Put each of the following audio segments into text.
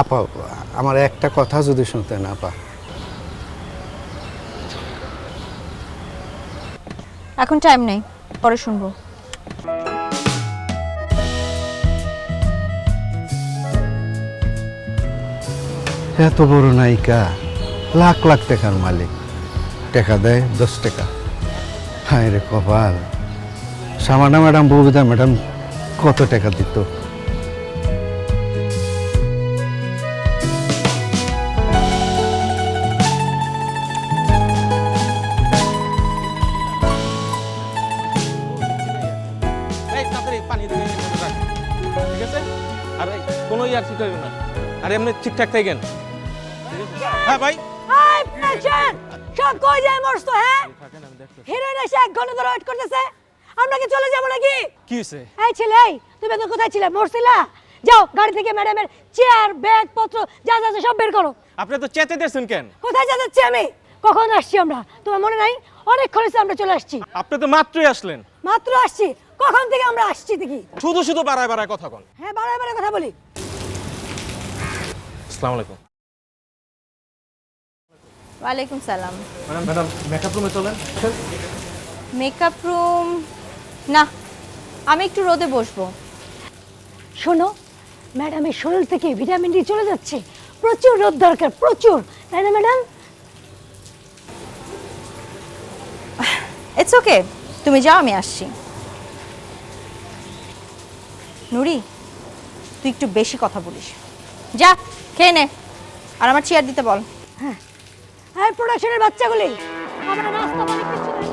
আপা, আমার একটা কথা যদি শুনতেন আপা। এখন টাইম নেই, পরে শুনবো। এত বড় নায়িকা, লাখ লাখ টাকার মালিক, টাকা দেয় 10 টাকা। হায় রে কপাল, সামানা ম্যাডাম, ববিতা ম্যাডাম কত টাকা দিত। কোনো ইয়ার ঠিক হইব না, আর এমনি ঠিকঠাক থাকেন। হ্যাঁ ভাই, হাই প্রেশার সব কই যায় মরছো? হ্যাঁ, হিরোইন এসে 1 ঘন্টা ধরে ওয়েট করতেছে, আমরা কি চলে যাব নাকি? কি হইছে? এই ছেলে, এই তুমি এখন কোথায় ছিলে? মরছিলা? যাও গাড়ি থেকে ম্যাডামের চেয়ার ব্যাগ পত্র যা যা সব বের করো। আপনি তো চেতে দিয়েছেন কেন? কোথায় যাচ্ছি আমি? কখন আসছি আমরা? তোমার মনে নাই? অনেকক্ষণ হয়েছে আমরা চলে আসছি। আপনি তো মাত্রই আসলেন। মাত্র আসছি? কখন থেকে আমরা আসছি দেখি? শুধু শুধু বাড়ায় বাড়ায় কথা কন। হ্যাঁ, বাড়ায় বাড়ায় কথা বলি। আসসালামু আলাইকুম। ওয়ালাইকুম সালাম। ম্যাডাম মেকআপ রুমে চলেন। মেকআপ রুম না, আমি একটু রোদে বসবো। শোনো, ম্যাডামের শরীর থেকে ভিটামিন ডি চলে যাচ্ছে, প্রচুর রোদ দরকার, প্রচুর, তাই না ম্যাডাম? ইটস ওকে, তুমি যাও, আমি আসছি। নুরি, তুই একটু বেশি কথা বলিস। যা খেয়ে নে, আর আমার চেয়ার দিতে বল। হ্যাঁ, প্রোডাকশনের বাচ্চাগুলি, আমরা নাস্তা মানে কিছু নাই।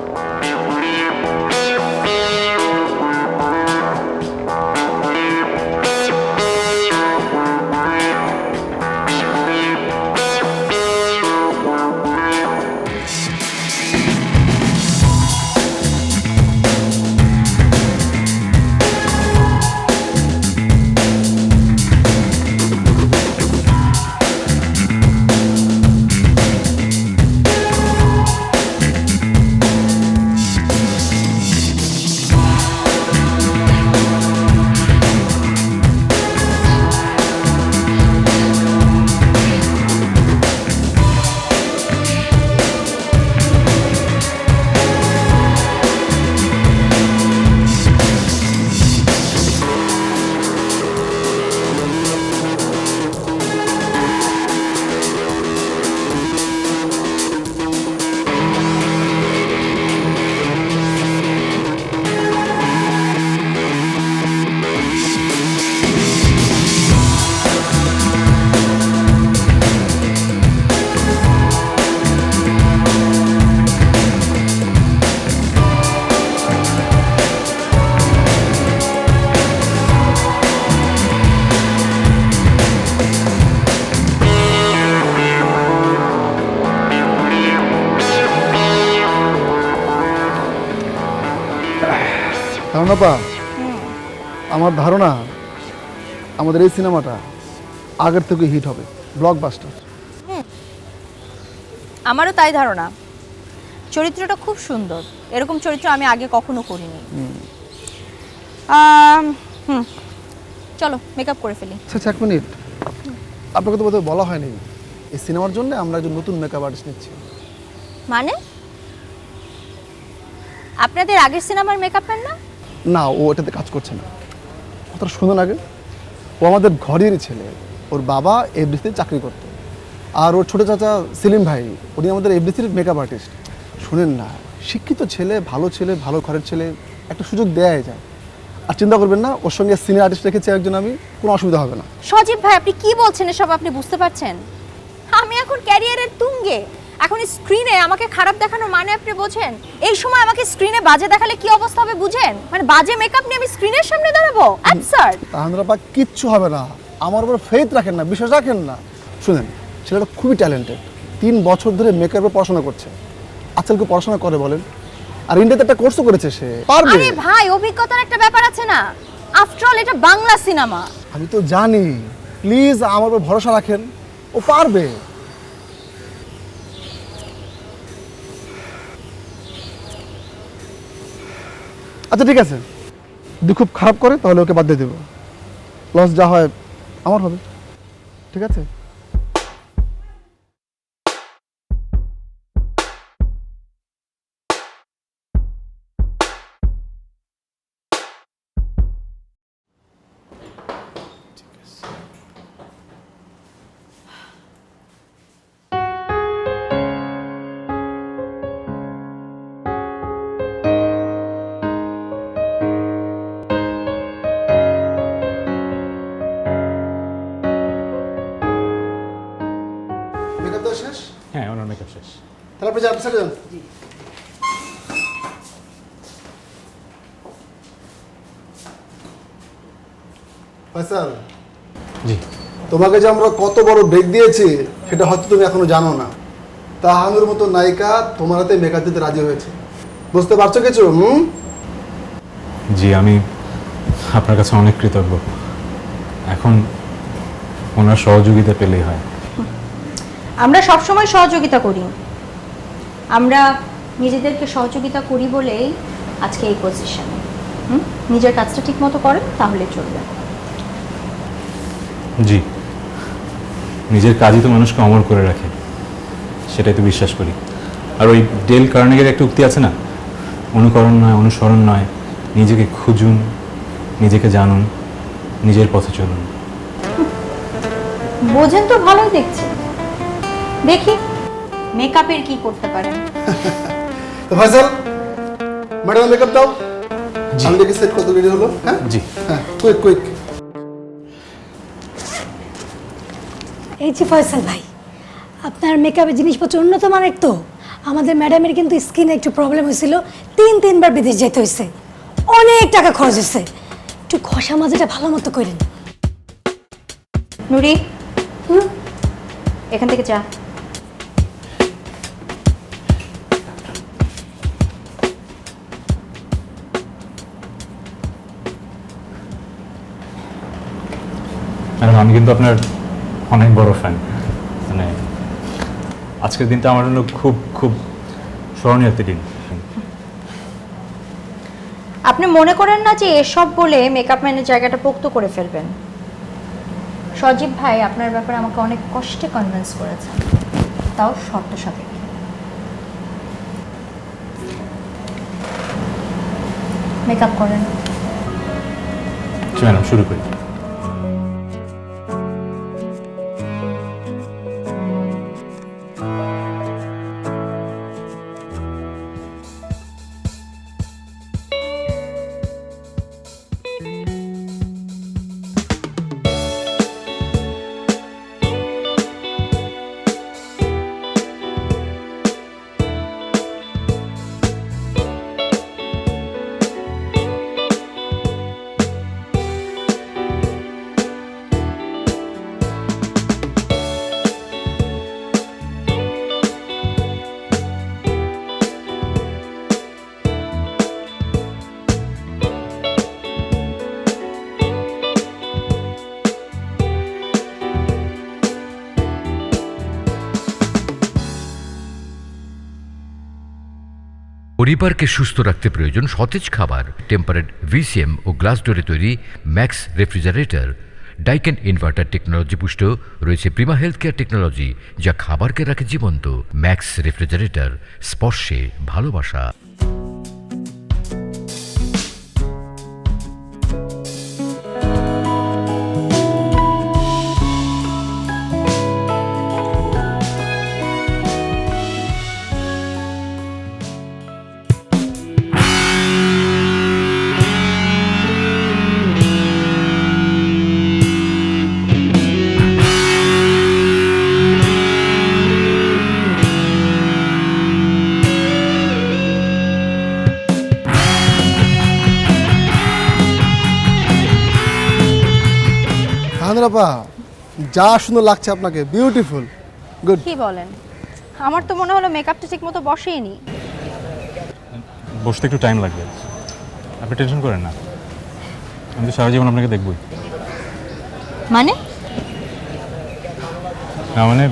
ধারণা আমার ধারণা আমাদের এই সিনেমাটা আগের থেকে হিট হবে, ব্লকবাস্টার। আমারও তাই ধারণা। চরিত্রটা খুব সুন্দর, এরকম চরিত্র আমি আগে কখনো করিনি। চলো মেকআপ করে ফেলি। আচ্ছা, 1 মিনিট, আপনাকে তো বোধহয় বলা হয়নি এই সিনেমার জন্য আমরা একজন নতুন মেকআপ আর্টিস্ট নিচ্ছি। মানে আপনাদের আগের সিনেমার মেকআপ ম্যান না? না, ও এটাতে কাজ করছে না। কথাটা শুনুন আগে। ও আমাদের ঘরেরই ছেলে, ওর বাবা এফডিসিতে চাকরি করতো, আর ওর ছোটো চাচা সেলিম ভাই উনি আমাদের এফডিসির মেকআপ আর্টিস্ট। শুনেন না, শিক্ষিত ছেলে, ভালো ঘরের ছেলে, একটা সুযোগ দেওয়াই যায়। আর চিন্তা করবেন না, ওর সঙ্গে সিনিয়র আর্টিস্ট রেখেছে একজন আমি, কোনো অসুবিধা হবে না। সজীব ভাই, আপনি কি বলছেন এসব? আপনি বুঝতে পারছেন আমি এখন ক্যারিয়ারের তুঙ্গে, এখন স্ক্রিনে আমাকে খারাপ দেখানোর মানে আপনি বোঝেন? এই সময় আমাকে স্ক্রিনে বাজে দেখালে কি অবস্থা হবে বুঝেন? মানে বাজে মেকআপ নিয়ে আমি স্ক্রিনের সামনে দাঁড়াবো? অ্যাবসার্ড। তাহলে কিচ্ছু হবে না, আমার উপর ফেথ রাখেন না, বিশ্বাস রাখেন না। শুনেন, ছেলেটা খুবই ট্যালেন্টেড, 3 বছর ধরে মেকআপে পড়াশোনা করছে। আজকালকে পড়াশোনা করে বলেন, আর ইন্ডিয়াতে একটা কোর্সও করেছে, সে পারবে। আরে ভাই, অভিজ্ঞতার একটা ব্যাপার আছে না? আফটার অল এটা বাংলা সিনেমা। আমি তো জানি, প্লিজ আমার উপর ভরসা রাখেন, ও পারবে। আচ্ছা ঠিক আছে, যদি খুব খারাপ করে তাহলে ওকে বাদ দিয়ে দেবো, লস যা হয় আমার হবে, ঠিক আছে? মেকআপ দেওয়া শেষ? হ্যাঁ, ওনার মেকআপ শেষ। তাহলে আপনি যান, চলে যান। ফয়সাল, জি। তোমাকে যে আমরা কত বড় ব্রেক দিয়েছি সেটা হয়তো তুমি এখনো জানো না। তাহানুর মতো নায়িকা তোমার হাতে মেকআপ দিতে রাজি হয়েছে, বুঝতে পারছো কিছু? জি, আমি আপনার কাছে অনেক কৃতজ্ঞ। এখন ওনার সহযোগিতা পেলেই হয়। আমরা সবসময় সহযোগিতা করি, আমরা নিজেদেরকে সহযোগিতা করি বলেই আজকে এই পজিশনে। নিজের কাজটা ঠিক মতো করেন তাহলে চলবে। জি, নিজের কাজই তো মানুষকে অমর করে রাখে, সেটাই তো বিশ্বাস করি। আর ওই ডেল কার্নেগির একটা উক্তি আছে না, অনুকরণ নয় অনুসরণ নয়, নিজেকে খুঁজুন, নিজেকে জানুন, নিজের পথে চলুন। বোঝেন তো ভালোই দেখছি। দেখি মেকআপের কি করতে পারেন। তো ফয়সাল, ম্যাডাম মেকআপ দাও। আমি দেখি সেট কত রেডি হলো। হ্যাঁ জি। হ্যাঁ, কুইক কুইক। এই যে ফয়সাল ভাই, আপনার মেকআপের জিনিসপত্র উন্নত মানের তো। আমাদের ম্যাডামের কিন্তু স্কিনে একটু প্রবলেম হয়েছিল, 3-3বার বিদেশ যেতে হয়েছে, অনেক টাকা খরচ হয়েছে। একটু ঘষা মাজাটা ভালো মতো করেন। নুরি, এখান থেকে যা। ম্যাডাম, আমি কিন্তু আপনার অনেক বড় ফ্যান। মানে আজকের দিনটা আমার জন্য খুব খুব স্মরণীয় একটি দিন। আপনি মনে করেন না যে এসব বলে মেকআপ ম্যানের জায়গাটা পোক্ত করে ফেলবেন? সজীব ভাই আপনার ব্যাপারে আমাকে অনেক কষ্টে কনভিন্স করেছেন, তাও শর্ত সাপেক্ষে। মেকআপ করেন। ম্যাডাম, শুরু করি। পরিবারকে সুস্থ রাখতে প্রয়োজন সতেজ খাবার। টেম্পারেট ভিসিএম ও গ্লাস ডোরে তৈরি ম্যাক্স রেফ্রিজারেটর, ডাইকেন ইনভার্টার টেকনোলজি পুষ্ট রয়েছে প্রিমা হেলথ কেয়ার টেকনোলজি, যা খাবারকে রাখে জীবন্ত। ম্যাক্স রেফ্রিজারেটর, স্পর্শে ভালোবাসা। আপা, যা সুন্দর লাগছে আপনাকে, বিউটিফুল, গুড। কি বলেন? আমার তো মনে হলো মেকআপটা ঠিক মতো বসেইনি। বসতে একটু টাইম লাগবে, আপনি টেনশন করেন না। আমি তো সারা জীবন আপনাকে দেখবই। মানে? না মানে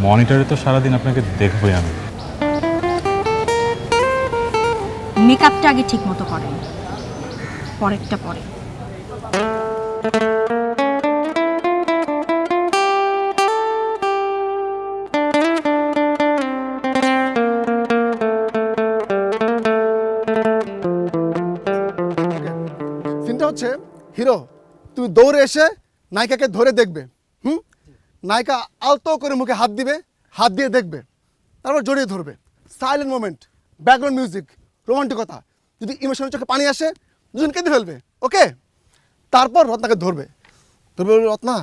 মনিটরে তো সারাদিন আপনাকে দেখবই আমি। মেকআপটা আগে ঠিক মতো করেন, পরেরটা পরে। সিনটা হচ্ছে হিরো তুমি দৌড়ে এসে নায়িকাকে ধরে দেখবে, নায়িকা আলতো করে মুখে হাত দিবে, হাত দিয়ে দেখবে, তারপর জড়িয়ে ধরবে, সাইলেন্ট মোমেন্ট, ব্যাকগ্রাউন্ড মিউজিক, রোমান্টিকতা, যদি ইমোশনের চোখে পানি আসে দুজন কেঁদে ফেলবে, ওকে? তারপর রত্নাকে ধরবে, বলবে রত্না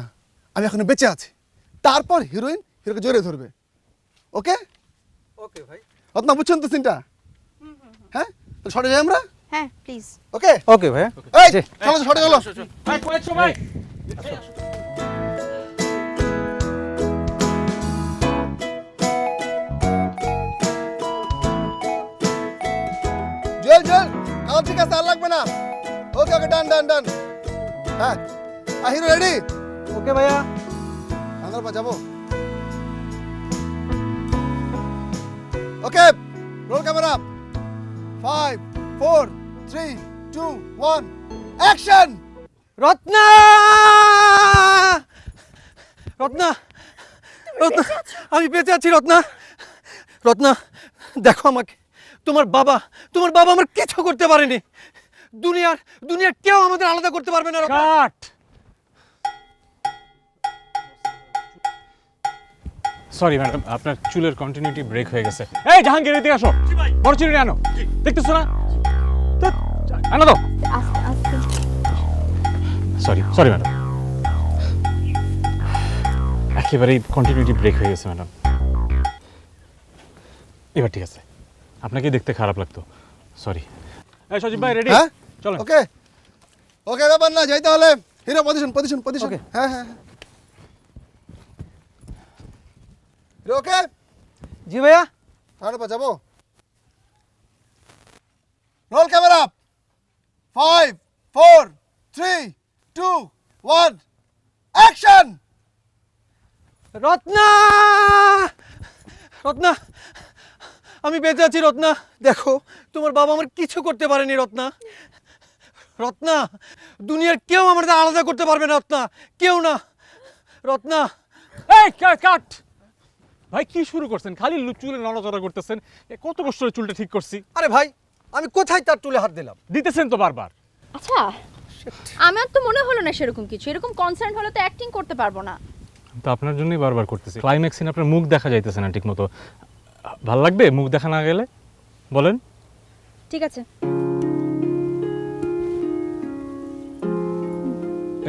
আমি এখনো বেঁচে আছি, তারপর হিরোইন হিরোকে জড়িয়ে ধরবে, ওকে? ওকে ভাই। রত্না বুঝছেন তো সিনটা? হ্যাঁ, তো শর্টে যাই আমরা, হ্যাঁ প্লিজ। ওকে? ওকে ভাইয়া। এই চলো শর্টে গেলো। ভাই কয়েকশো ভাই জুয়েল জুয়েল আমার ঠিক আছে, আর লাগবে না। ওকে ওকে, ডান ডান ডান। হ্যাঁ হিরো রেডি? ওকে ভাইয়া। আন্দার পা যাবো। ওকে roll camera, 5 4 3 2 1 action. Ratna, Ratna, Ratna, আমি বেঁচে আছি রত্না। রত্না দেখো আমাকে, তোমার বাবা আমার কিছু করতে পারেনি। দুনিয়ার কেউ আমাদের আলাদা করতে পারবে না। কাট। সরি ম্যাডাম, আপনার চুলের কন্টিনিউটি ব্রেক হয়ে গেছে। এই জাহাঙ্গীর এদিকে আসো, বড় চিরুনি আনো, দেখতেছো না? ধ্যাৎ, আনো তো। আস্তে আস্তে। সরি ম্যাডাম, একেবারেই কন্টিনিউটি ব্রেক হয়ে গেছে ম্যাডাম। এবার ঠিক আছে, আপনাকে দেখতে খারাপ লাগতো, সরি। এই সজীব ভাই রেডি? হ্যাঁ চলো। ওকে ওকে, ব্যাপার না, যাইতে হলে হিরো পজিশন পজিশন পজিশন। হ্যাঁ হ্যাঁ হিরো ওকে? জি ভাইয়া। তাহলে পা যাবো। Roll camera, 5 4 3 2 1 action. Ratna, Ratna, আমি বেঁচে আছি রত্না। দেখো তোমার বাবা আমার কিছু করতে পারেনি রত্না। রত্না দুনিয়ার কেউ আমাদের আলাদা করতে পারবে না রত্না, কেউ না রত্না। এই কাট ভাই, কি শুরু করছেন? খালি চুলে নড়াচড়া করতেছেন। কত কষ্ট করে চুলটা ঠিক করছি। আরে ভাই আমি কোথায় তার চুলে হাত দিলাম? দিতেছেন তো বারবার। আচ্ছা আমার তো মনে হলো না সেরকম কিছু, এরকম কনসার্ন হলে তো অ্যাক্টিং করতে পারবো না। তো আপনার জন্যই বারবার করতেছি। ক্লাইম্যাক্স সিন আপনার মুখ দেখা যাইতেছে না ঠিক মতো। ভাল লাগবে মুখ দেখা না গেলে? বলেন। ঠিক আছে।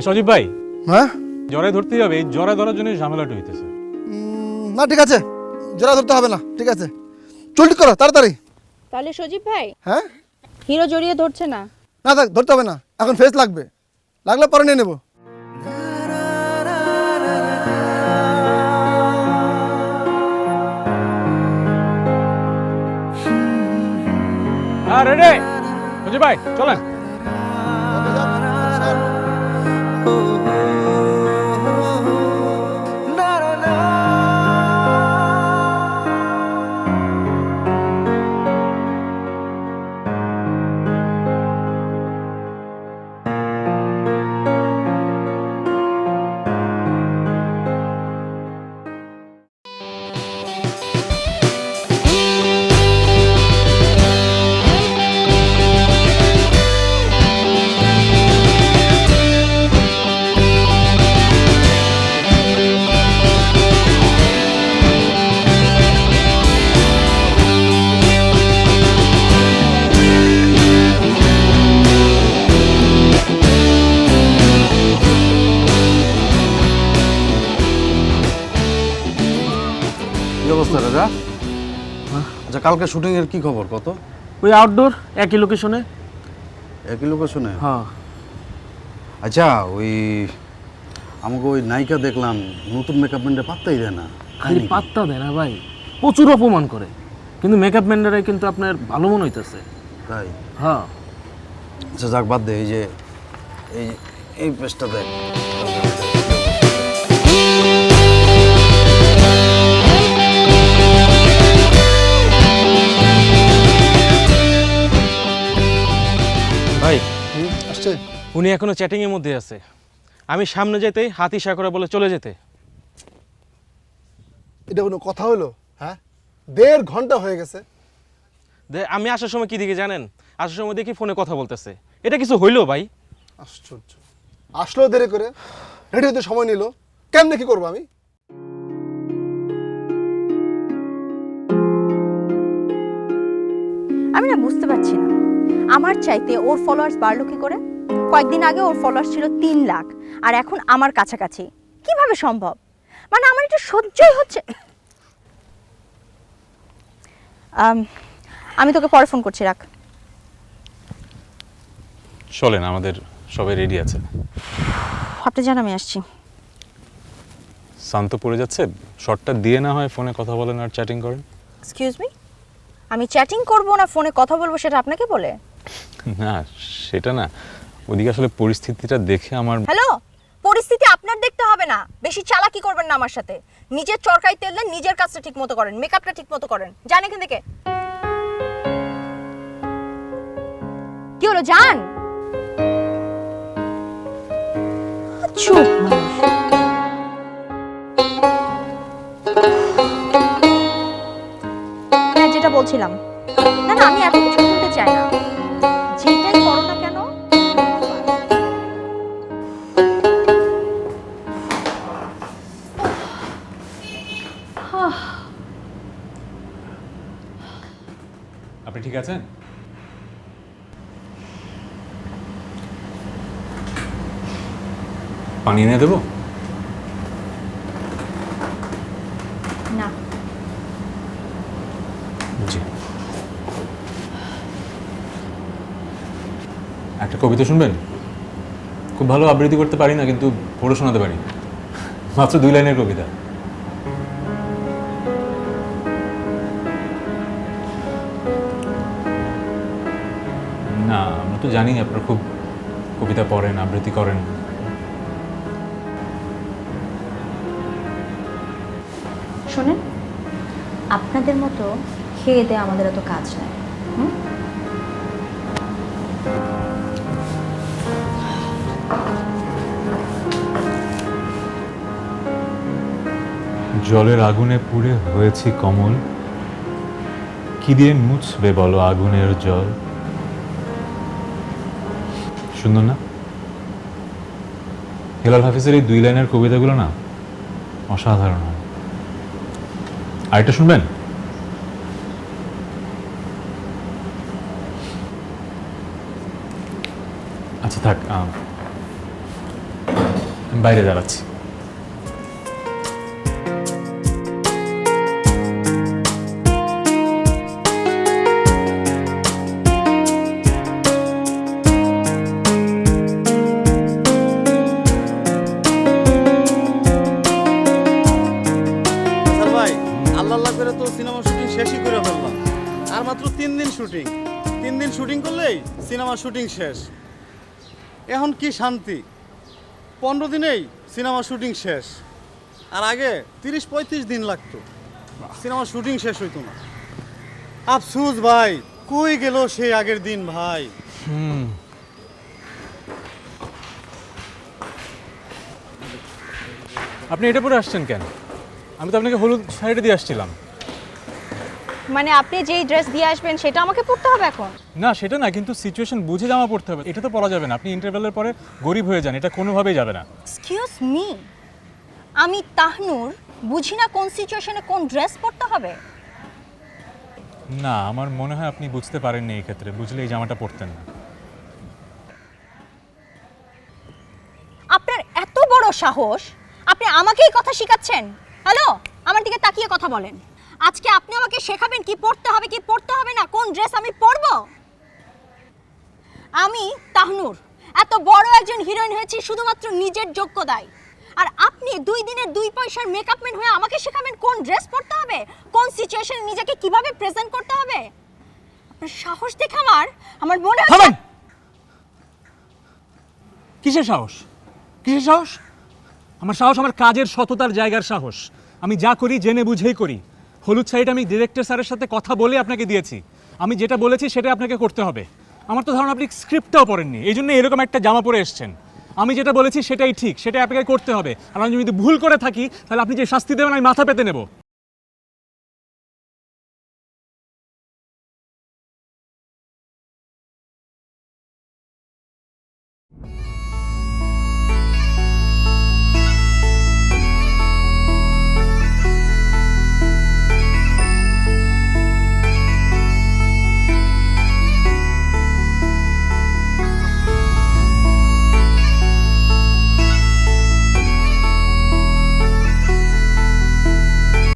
সজীব ভাই হ্যাঁ জড়ায় ধরতেই হবে, এই জড়ায় ধরার জন্য ঝামেলাটা হইতেছে। না ঠিক আছে, জোড়া ধরতে হবে না, ঠিক আছে চুল ঠিক করো তাড়াতাড়ি। তাহলে সজীব ভাই হ্যাঁ হিরো জড়িয়ে ধরছে না? না থাক, ধরতে হবে না, এখন ফেস লাগবে, লাগলে পরে নিয়ে নেবো। হ্যাঁ রেডি সজীব ভাই চলেন। কি অবস্থা রাজা? আচ্ছা কালকে শুটিং এর কি খবর? কত? ওই আউটডোর একই লোকেশনে। একই লোকেশনে? হ্যাঁ। আচ্ছা ওই আমাকে ওই নায়িকা দেখলাম নতুন মেকআপ ম্যানরা পাত্তাই দেয় না। খালি পাত্তা দেয় না ভাই, প্রচুর অপমান করে, কিন্তু মেকআপ ম্যানরাই কিন্তু আপনার ভালো মনে হইতেছে। তাই? হ্যাঁ। আচ্ছা যাক বাদ দে, এই পেজটা দেখ। ভাই আসছে? উনি এখনো চ্যাটিং এর মধ্যে আছে। আমি সামনে যেতেই হাত ইশারা করে বলে চলে যেতে। এটা কোনো কথা হলো? হ্যাঁ, 1.5 ঘন্টা হয়ে গেছে। আমি আসার সময় কি দেখি জানেন? আসার সময় দেখি ফোনে কথা বলতেছে। এটা কিছু হইলো ভাই? আশ্চর্য, আসলো দেরি করে, রেডি হতে সময় নিল, কেমনে কি করবো আমি? আমি না বুঝতে পারছি না, আমার চাইতে ওর ফলোয়ার্স বাড়লো কি করে? কয়েকদিন আগে ওর ফলোয়ার্স ছিল 3 লাখ, আর এখন আমার কাছাকাছি। কিভাবে সম্ভব? মানে আমার এটা সহ্যই হচ্ছে। আমি তোকে পরে ফোন করছি, রাখ। চলেন, আমাদের সবাই রেডি আছে। আপনি জান আমি আসছি। শান্ত পড়ে যাচ্ছে, শর্টটা দিয়ে না হয় ফোনে কথা বলেন আর চ্যাটিং করেন। এক্সকিউজ মি, আমি চ্যাটিং করব না ফোনে কথা বলবো সেটা আপনাকে বলে? না সেটা না, ওদিকে আসলে পরিস্থিতিটা দেখে আমার। হ্যালো, পরিস্থিতি আপনার দেখতে হবে না, বেশি চালাকি করবেন না আমার সাথে। নিজের চরকায় তেল দেন, নিজের কাজটা ঠিক মতো করেন, মেকআপটা ঠিক মতো করেন। যান এখান থেকে। কি হলো, যান। চুপ মানুষ। হ্যাঁ, যেটা বলছিলাম, না না আমি এত কিছু শুনতে চাই না, যেটাই করো না কেন। আপনি ঠিক আছেন? পানি এনে দেবো? না, জি। একটা কবিতা শুনবেন? খুব ভালো আবৃত্তি করতে পারি না, কিন্তু পড়ে শোনাতে পারি। মাত্র 2 লাইনের কবিতা। না, আমরা তো জানি আপনারা খুব কবিতা পড়েন, আবৃত্তি করেন। শোনেন, আপনাদের মতো খেয়ে দেয়ে আমাদের এত কাজ নাই। জলের আগুনে পুড়ে হয়েছি কমল, কি দিয়ে মুছবে বলো আগুনের জল? সুন্দর না? হেলাল হাফিজের এই 2 লাইনের কবিতাগুলো না অসাধারণ। আরেকটা শুনবেন? আচ্ছা থাক, আমি বাইরে দাঁড়াচ্ছি। সিনেমা শুটিং শেষই করে ফেললাম, আর মাত্র 3 দিন শুটিং। 3 দিন শুটিং করলেই সিনেমা শুটিং শেষ। এখন কি শান্তি, 15 দিনেই সিনেমা শুটিং শেষ। আর আগে 30-35 দিন লাগতো, সিনেমা শুটিং শেষ হইতো না। আফসোস ভাই, কই গেল সেই আগের দিন ভাই। আপনি এটা পরে আসছেন কেন? আমি তো আপনাকে হলুদ শাড়িটা দিয়ে আসছিলাম। মানে আপনি যেই ড্রেস দিয়ে আসবেন সেটা আমাকে পরতে হবে এখন? না সেটা না, কিন্তু সিচুয়েশন বুঝে জামা পড়তে হবে। এটা তো পরা যাবে না, আপনি ইন্টারভেলের পরে গরিব হয়ে যান, এটা কোনোভাবেই যাবে না। এক্সকিউজ মি, আমি তাহনুর বুঝি না কোন সিচুয়েশনে কোন ড্রেস পরতে হবে? না, আমার মনে হয় আপনি বুঝতে পারেননি এই ক্ষেত্রে, বুঝলে এই জামাটা পরতেন না। আপনার এত বড় সাহস, আপনি আমাকেই কথা শেখাচ্ছেন? হ্যালো, আমার দিকে তাকিয়ে কথা বলেন। আজকে আপনি আমাকে শেখাবেন কি পড়তে হবে কি পড়তে হবে না, কোন ড্রেস আমি পরব? আমি তাহনুর এত বড় একজন হিরোইন হয়েছি শুধুমাত্র নিজের যোগ্যতায়, আর আপনি 2 দিনের 2 পয়সার মেকআপ ম্যান হয়ে আমাকে শেখাবেন কোন ড্রেস পরতে হবে, কোন সিচুয়েশনে নিজেকে কিভাবে প্রেজেন্ট করতে হবে? আপনার সাহস দেখে আমার মনে হয়। কিসের সাহস? কিসের সাহস? আমার সাহস আমার কাজের সততার জায়গার সাহস। আমি যা করি জেনে বুঝেই করি। হলুদ শাড়িটা আমি ডিরেক্টর স্যারের সাথে কথা বলে আপনাকে দিয়েছি। আমি যেটা বলেছি সেটা আপনাকে করতে হবে। আমার তো ধারণা আপনি স্ক্রিপ্টটাও পড়েননি, এই জন্য এরকম একটা জামা পরে এসেছেন। আমি যেটা বলেছি সেটাই ঠিক, সেটাই আপনাকে করতে হবে। আর আমি যদি ভুল করে থাকি তাহলে আপনি যে শাস্তি দেবেন আমি মাথা পেতে নেব।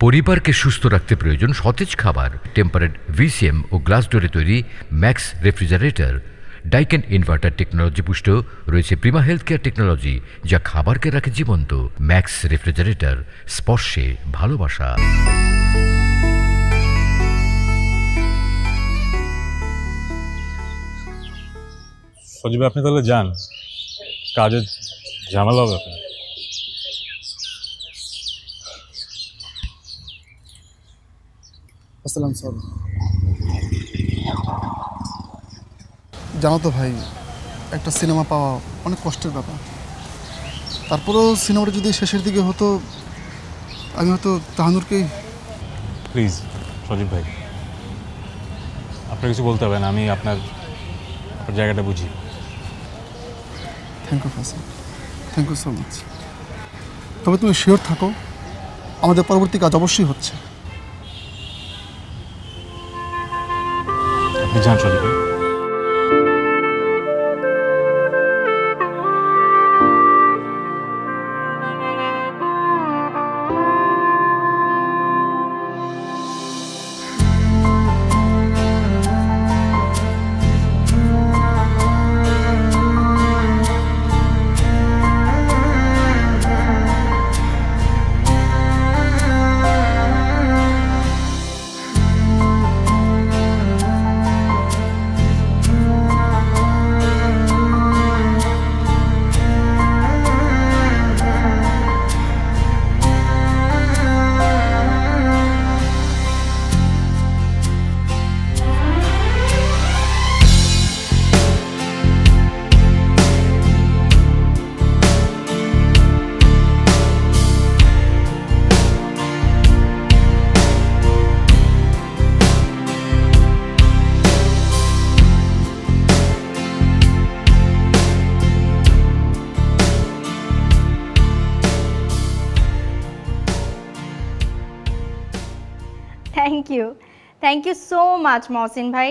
পরিবারকে সুস্থ রাখতে প্রয়োজন সতেজ খাবার। টেম্পারেট ভিসিএম ও গ্লাস ডোরে তৈরি ম্যাক্স রেফ্রিজারেটর, ডাইকেন ইনভার্টার টেকনোলজি পুষ্ট রয়েছে প্রিমা হেলথ কেয়ার টেকনোলজি, যা খাবারকে রাখে জীবন্ত। ম্যাক্স রেফ্রিজারেটর, স্পর্শে ভালোবাসা। সজীব আপনি তাহলে যান, কাজের ঝামেলা হবে আপনার। আসসালাম স্যার। জানো তো ভাই, একটা সিনেমা পাওয়া অনেক কষ্টের ব্যাপার। তারপরেও সিনেমাটা যদি শেষের দিকে হতো, আমি হয়তো তাহানুরকেই। প্লিজ সজীব ভাই, আপনার কিছু বলতে হবে না, আমি আপনার জায়গাটা বুঝি। Thank you Fasil, thank you so much. তবে তুমি শিওর থাকো, আমাদের পরবর্তী কাজ অবশ্যই হচ্ছে। আপনি যান সজীব ভাই। Thank you so much Mohsin ভাই।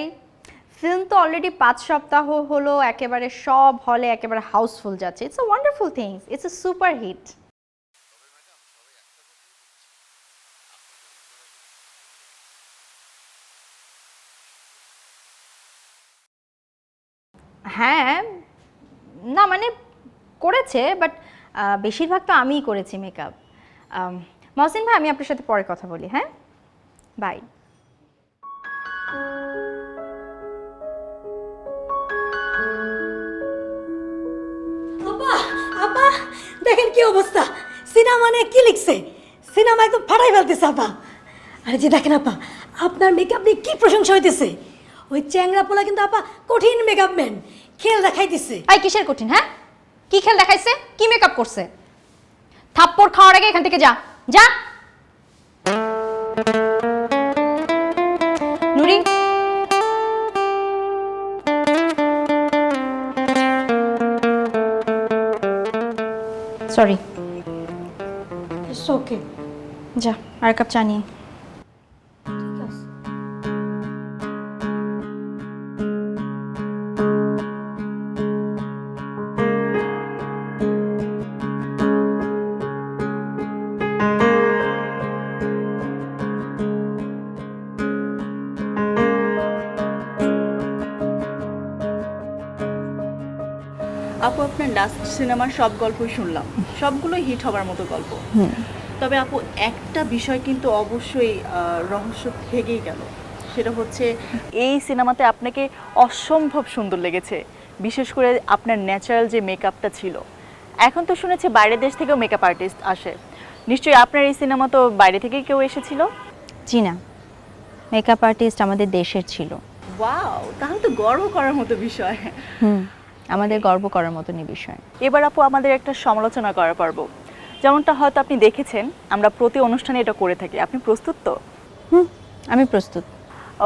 ফিল্ম তো অলরেডি 5 সপ্তাহ হলো একেবারে সব হলে একেবারে হাউসফুল যাচ্ছে। It's a wonderful things, it's a super hit. হ্যাঁ, না মানে করেছে, বাট বেশিরভাগ তো আমিই করেছি মেকআপ। মহসিন ভাই, আমি আপনার সাথে পরে কথা বলি। হ্যাঁ, বাই। আপা, আপা দেখেন কি অবস্থা, সিনেমা মানে কি লিখছে, সিনেমা একদম ফাটাই ফেলতেছে আপা। আরে যে দেখেন আপা, আপনার মেকআপ নিয়ে কি প্রশংসা হইতেছে। ওই চ্যাংরা পোলা কিন্তু আপা কঠিন মেকআপ ম্যান, খেল দেখাইতেছে। এই কিসের কঠিন? হ্যাঁ, কি খেল দেখাইছে? কি মেকআপ করছে? থাপ্পড় খাওয়ার আগে এখান থেকে যা যা। নুরি, সরি। It's okay. যা আর কাপ চা নিয়ে। ঠিক আছে। আপু, আপনার লাস্ট সিনেমার সব গল্পই শুনলাম, সবগুলোই হিট হবার মতো গল্প। তবে আপু, একটা বিষয় কিন্তু অবশ্যই রহস্য থেকেই গেল, সেটা হচ্ছে এই সিনেমাতে আপনাকে অসম্ভব সুন্দর লেগেছে, বিশেষ করে আপনার ন্যাচারাল যে মেকআপটা ছিল। এখন তো শুনেছি বাইরের দেশ থেকেও মেকআপ আর্টিস্ট আসে, নিশ্চয়ই আপনার এই সিনেমা তো বাইরে থেকেই কেউ এসেছিল? জি না, মেকআপ আর্টিস্ট আমাদের দেশের ছিল। ওয়াও, তাহলে তো গর্ব করার মতো বিষয়। আমাদের গর্ব করার মতনই বিষয়। এবার আপু আমাদের একটা সমালোচনা করা পর্ব, যেমনটা হয়তো আপনি দেখেছেন আমরা প্রতি অনুষ্ঠানে এটা করে থাকি। আপনি প্রস্তুত তো? আমি প্রস্তুত।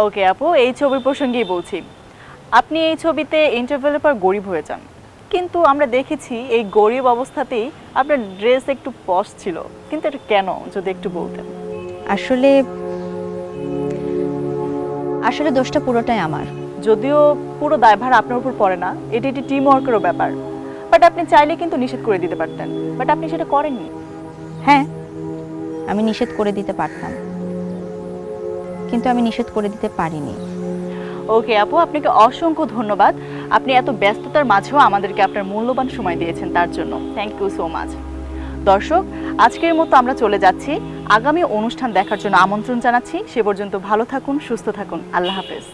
ওকে আপু, এই ছবির প্রসঙ্গেই বলছি। আপনি এই ছবিতে ইন্টারভেলের পর গরিব হয়ে যান, কিন্তু আমরা দেখেছি এই গরিব অবস্থাতেই আপনার ড্রেস একটু পশ ছিল, কিন্তু এটা কেন যদি একটু বলতেন। আসলে আসলে দোষটা পুরোটাই আমার। যদিও পুরো দায়ভার আপনার উপর পড়ে না, এটি একটি টিম ওয়ার্কেরও ব্যাপার, বাট আপনি চাইলে কিন্তু নিষেধ করে দিতে পারতেন, বাট আপনি সেটা করেননি। হ্যাঁ, আমি নিষেধ করে দিতে পারতাম, কিন্তু আমি নিষেধ করে দিতে পারিনি। ওকে আপু, আপনাকে অসংখ্য ধন্যবাদ। আপনি এত ব্যস্ততার মাঝেও আমাদেরকে আপনার মূল্যবান সময় দিয়েছেন, তার জন্য থ্যাংক ইউ সো মাচ। দর্শক, আজকের মতো আমরা চলে যাচ্ছি। আগামী অনুষ্ঠান দেখার জন্য আমন্ত্রণ জানাচ্ছি। সে পর্যন্ত ভালো থাকুন, সুস্থ থাকুন। আল্লাহ হাফেজ।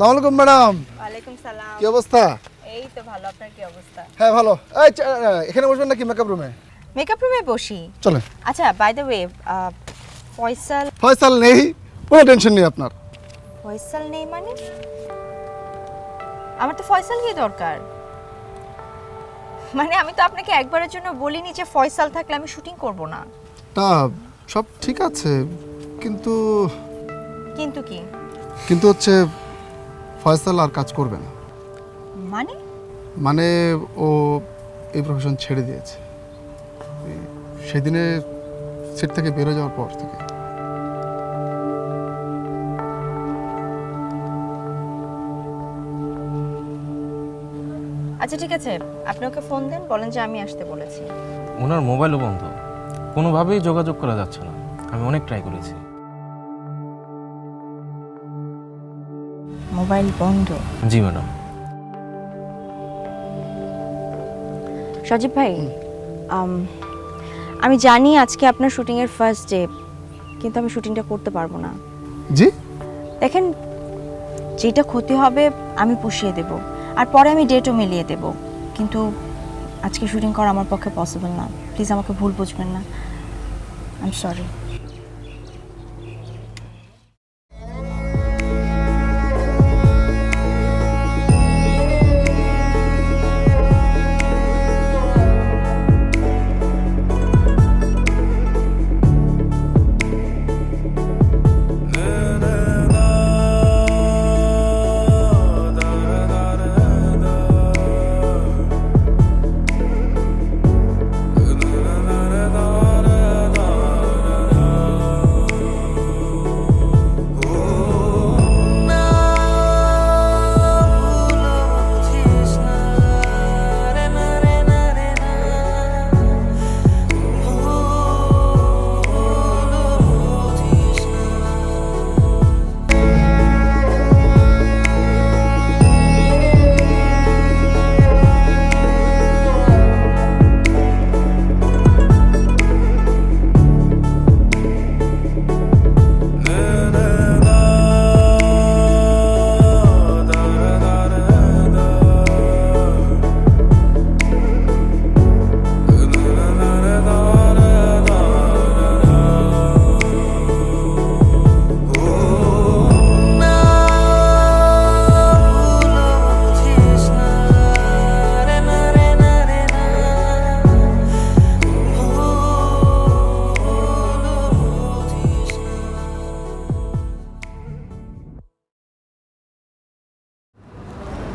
আসসালামু আলাইকুম ম্যাডাম। ওয়ালাইকুম সালাম। কি অবস্থা? এই তো ভালো, আপনার কি অবস্থা? হ্যাঁ ভালো। এই এখানে বসবেন নাকি মেকআপ রুমে? মেকআপ রুমে বসি। চলেন। আচ্ছা, by the way, Faisal Faisal নেই, কোনো টেনশন নেই আপনার। ফয়সাল নেই মানে? আমার তো ফয়সাল কি দরকার? মানে আমি তো আপনাকে একবারের জন্য বলিনি যে ফয়সাল থাকলে আমি শুটিং করব না। তা সব ঠিক আছে, কিন্তু কিন্তু কি? কিন্তু হচ্ছে ফয়সাল আর কাজ করবে না। মানে? মানে ও এই প্রফেশন ছেড়ে দিয়েছে সেদিনে সেট থেকে বেরো যাওয়ার পর থেকে। আচ্ছা ঠিক আছে, আপনি ওকে ফোন দেন, বলেন যে আমি আসতে বলেছি। ওনার মোবাইলও বন্ধ, কোনোভাবেই যোগাযোগ করা যাচ্ছে না। আমি অনেক ট্রাই করেছি। মোবাইল বন্ধ? জি ম্যাডাম। সজীব ভাই, আমি জানি আজকে আপনার শুটিংয়ের ফার্স্ট ডে, কিন্তু আমি শুটিংটা করতে পারবো না। জি দেখেন, যেটা ক্ষতি হবে আমি পুষিয়ে দেব, আর পরে আমি ডেটও মিলিয়ে দেব, কিন্তু আজকে শুটিং করা আমার পক্ষে পসিবল না। প্লিজ আমাকে ভুল বুঝবেন না, আই এম সরি।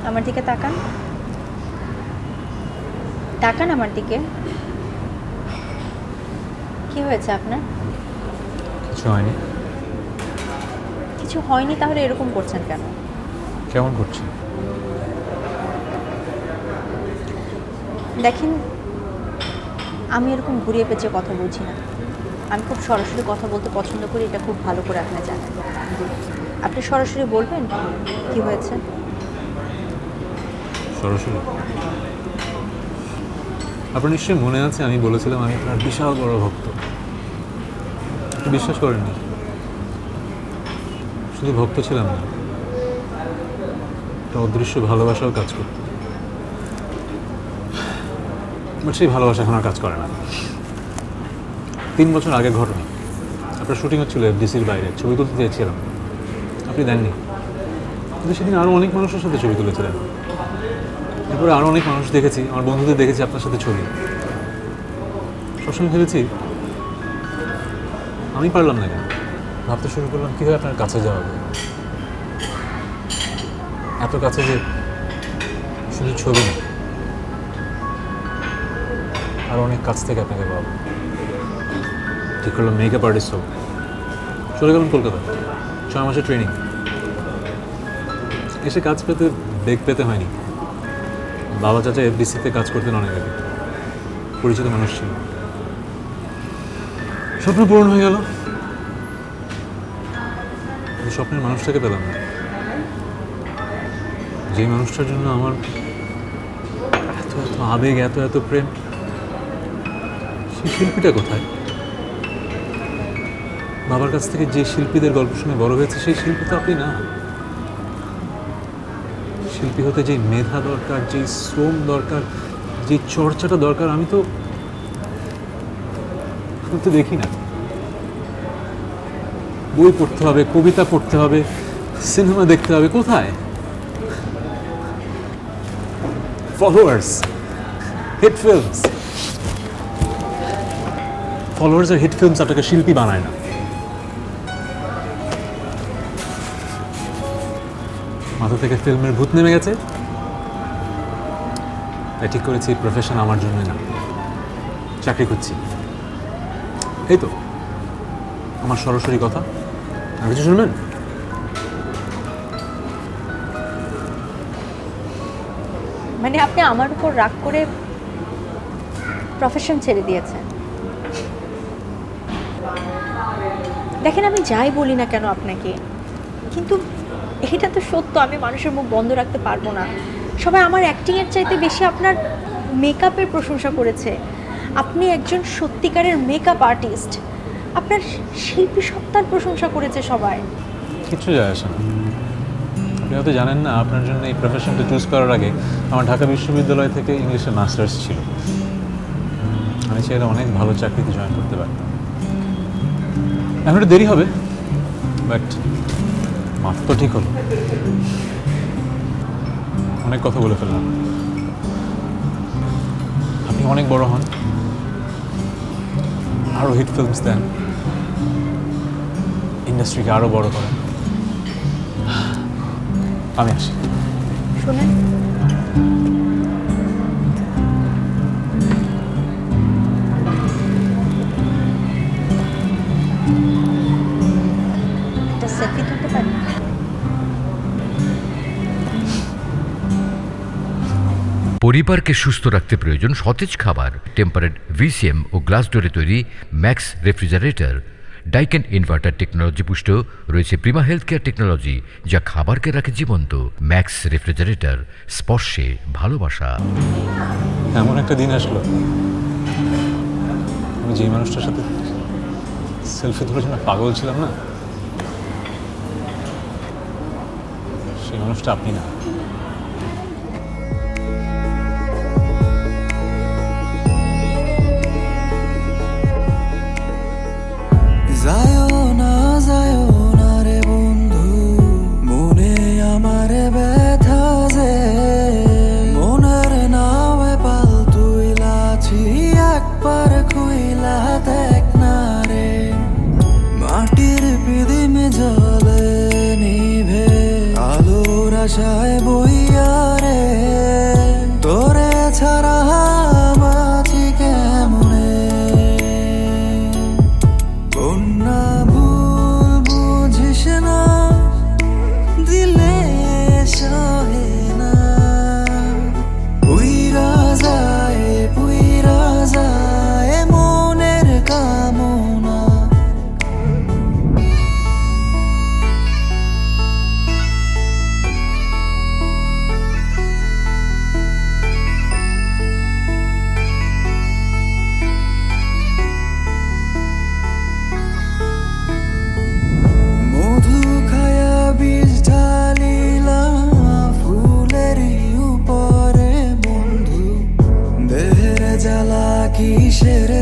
আমার দিকে তাকান। তাকান আমার দিকে। কি হয়েছে আপনার? কিছু হয়নি। কিছু হয়নি তাহলে এরকম করছেন কেন? কেমন করছি? দেখেন, আমি এরকম ঘুরিয়ে পেঁচিয়ে কথা বলছি না। আমি খুব সরাসরি কথা বলতে পছন্দ করি, এটা খুব ভালো করে আপনি জানেন। আপনি সরাসরি বলবেন কি হয়েছে? সরাসরি? আপনার নিশ্চয়ই মনে আছে আমি বলেছিলাম আমি আপনার বিশাল বড় ভক্ত। আপনি বিশ্বাস করেননি। শুধু ভক্ত ছিলাম না, একটা অদৃশ্য ভালোবাসাও কাজ করত। বাট সেই ভালোবাসা এখন আর কাজ করে না। 3 বছর আগের ঘটনা। আপনার শুটিং হচ্ছিল এফডিসির বাইরে, ছবি তুলতে চেয়েছিলাম, আপনি দেননি। কিন্তু সেদিন আরও অনেক মানুষের সাথে ছবি তুলেছিলেন। এরপরে আরও অনেক মানুষ দেখেছি, আমার বন্ধুদের দেখেছি আপনার সাথে ছবি। সবসময় ভেবেছি আমি পারলাম না কেন। ভাবতে শুরু করলাম কীভাবে আপনার কাছে যাওয়া হবে, এত কাছে যে শুধু ছবি না, আর অনেক কাছ থেকে আপনাকে পাবো। ঠিক করলাম মেকআপ আর্টিস্ট হোক। চলে গেলাম কলকাতা, 6 মাসের ট্রেনিং। এসে কাজ পেতে বেগ পেতে হয়নি। বাবা চাচা এফডিসিতে কাজ করতেন অনেক আগে, পরিচিত মানুষ ছিল। স্বপ্ন পূরণ হয়ে গেল, স্বপ্নের মানুষটাকে পেলাম না। যে মানুষটার জন্য আমার এত এত আবেগ, এত এত প্রেম, সেই শিল্পীটা কোথায়? বাবার কাছ থেকে যে শিল্পীদের গল্প শুনে বড় হয়েছে সেই শিল্পী তো আপনি না। শিল্পী হতে যে মেধা দরকার, যে শ্রম দরকার, যে চর্চাটা দরকার, আমি তো দেখি না। বই পড়তে হবে, কবিতা পড়তে হবে, সিনেমা দেখতে হবে, কোথায়? Followers, hit films. ফলোয়ার্স আর হিট ফিল্মস আপনাকে শিল্পী বানায় না। মাথা থেকে ফিল্মের ভূত নেমে গেছে, তাই ঠিক করেছি প্রফেশন আমার জন্য না, চাকরি করছি। এই তো আমার সরাসরি কথা। আর কিছু শুনবেন? মানে আপনি আমার উপর রাগ করে প্রফেশন ছেড়ে দিয়েছেন? দেখেন, আমি যাই বলি না কেন আপনাকে, কিন্তু এটা তো সত্য। আমি মানুষের মুখ বন্ধ রাখতে পারবো না। সবাই আমার অ্যাক্টিংয়ের চাইতে বেশি আপনার মেকআপের প্রশংসা করেছে। আপনি একজন সত্যিকারের মেকআপ আর্টিস্ট, আপনার শিল্পী সত্তার প্রশংসা করেছে সবাই। কিছু যায় আসে না। আপনি হয়তো জানেন না, আপনার জন্য এই প্রফেশনটা চুজ করার আগে আমার ঢাকা বিশ্ববিদ্যালয় থেকে ইংলিশে মাস্টার্স ছিল। আমি চাইলে অনেক ভালো চাকরিতে জয়েন করতে পারতাম। এখন একটু দেরি হবে, বাট মাথা তো ঠিক হলো। অনেক কথা বলে ফেললাম। আপনি অনেক বড় হন, আরও হিট ফিল্মস দেন, ইন্ডাস্ট্রিকে আরও বড় করেন। আমি আসি। শুনেন, একটা সেলফি তুলতে পারি? পরিবারকে সুস্থ রাখতে প্রয়োজন সতেজ খাবার। টেম্পারেট ভিসিএম ও গ্লাস ডোরে তৈরি ম্যাক্স রেফ্রিজারেটর, ডাইকেন ইনভার্টার টেকনোলজি পুষ্ট রয়েছে প্রিমা হেলথ কেয়ার টেকনোলজি, যা খাবারকে রাখে জীবন্ত। ম্যাক্স রেফ্রিজারেটর, স্পর্শে ভালোবাসা। এমন একটা দিন আসলো, আমি যে মানুষটার সাথে সেলফি তোলার জন্য পাগল ছিলাম না, সেই মানুষটা আপনি না। যায়ও না রে বন্ধু, মনে আমার ব্যথা যে, মনের নামে পাল তুইলাছি, একবার খুইলা দেখ না রে। মাটির পিদিমে জলে নিভে আলোর আশায় বইয়া রে, তোরে ছাড়া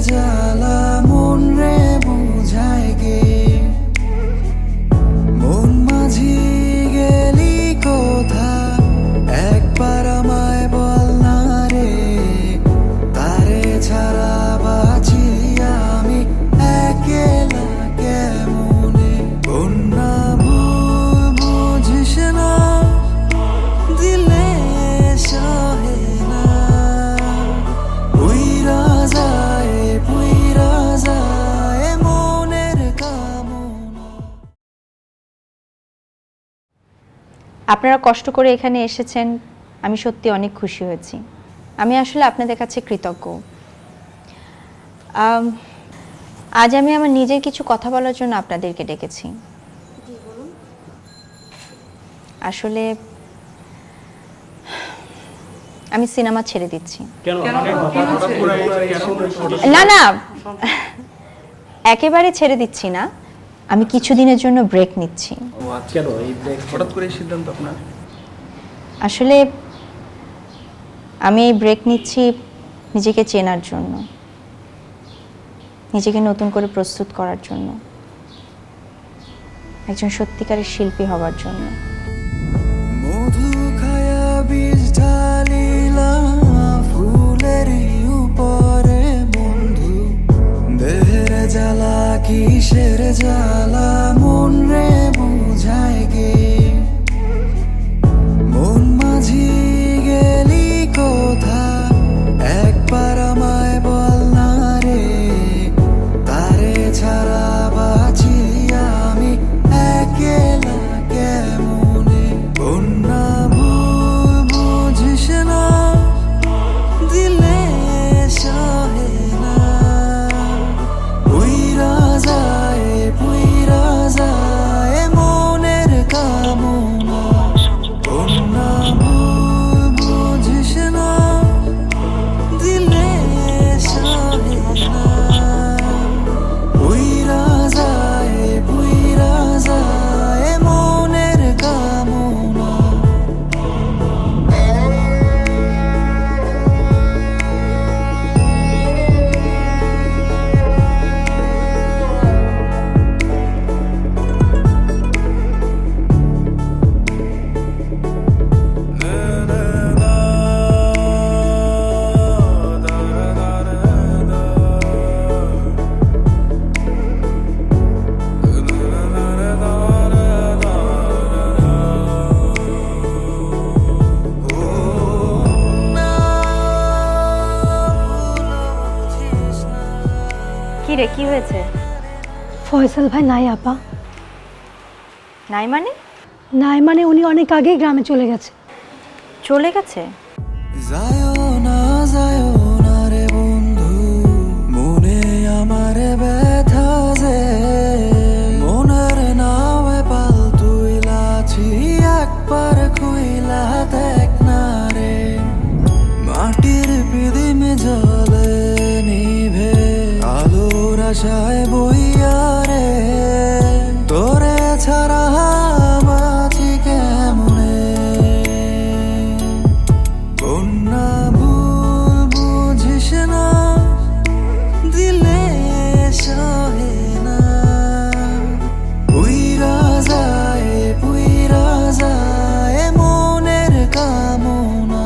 জ্বালা মন রে বুঝায় গে মন মাঝি গেলি কোথা একবার আমায় বল না রে তারে ছাড়া বাঁচি আমি একেলা কেমনে বন্যা ভুল বুঝিস না দিলে সহে না পুইরা যায় মনের কামনা। আপনারা কষ্ট করে এখানে এসেছেন, আমি সত্যি অনেক খুশি হয়েছি। আমি আসলে আপনাদের কাছে কৃতজ্ঞ। আজ আমি আমার নিজের কিছু কথা বলার জন্য আপনাদেরকে ডেকেছি। আসলে আমি সিনেমা ছেড়ে দিচ্ছি। না না, একেবারে ছেড়ে দিচ্ছি না, আমি কিছুদিনের জন্য ব্রেক নিচ্ছি। হঠাৎ করে এই সিদ্ধান্ত আপনার? আসলে আমি এই ব্রেক নিচ্ছি নিজেকে চেনার জন্য, নিজেকে নতুন করে প্রস্তুত করার জন্য, একজন সত্যিকারের শিল্পী হবার জন্য। মধু খায়া বীজ ঢালিলাম ফুলের উপরে বন্ধু দেহের জ্বালা কিসের জ্বালা মন রে বুঝায় গে মন মাঝি গেলি কোথা একবার আমায় বল না রে তারে ছাড়া বাঁচি আমি একেলা কেমনে বন্যা ভুল বুঝিস না দিলে সহে না পুইরা যায় মনের কামনা বন্যা ভুল বুঝিস না দিলে সহে না পুইরা যায় মনের কামনা। কি রে, কি হয়েছে? ফয়সাল ভাই নাই আপা। নাই মানে? নাই মানে উনি অনেক আগেই গ্রামে চলে গেছে। চলে গেছে? যায়ও না রে বন্ধু মনে আমার ব্যথা যে মনের নামে পাল তুইলাছি একবার খুইলা দেখ না রে মাটির পিদিমে জলে নিভে আলোর আশায় বইয়া রে তোরে ছাড়া বাঁচি কেমনে বন্যা ভুল বুঝিস না দিলে সহে না পুইরা যায় মনের কামনা।